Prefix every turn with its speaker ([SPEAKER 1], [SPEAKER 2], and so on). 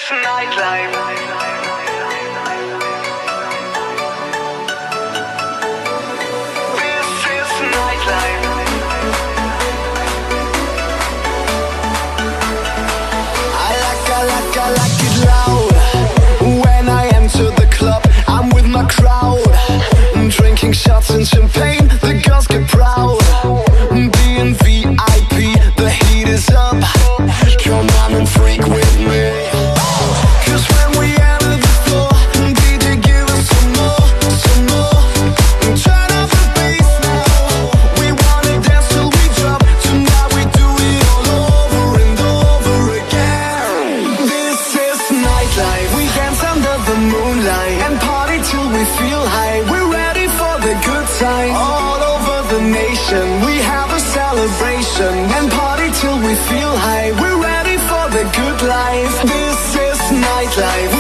[SPEAKER 1] nightlife. This is nightlife. I like it loud. When I enter the club, I'm with my crowd, drinking shots and champagne. The girls get proud. Being VIP, the heat is up. Come on and freak with me. 'Cause when we enter the floor, DJ give us some more. Turn up the bass now. We wanna dance till we drop. Tonight we do it all over and over again. This is nightlife. We dance under the moonlight and party till we feel high. We're ready for the good time. All over the nation, we have a celebration and party till we feel high. We're ready for the good life. This is nightlife.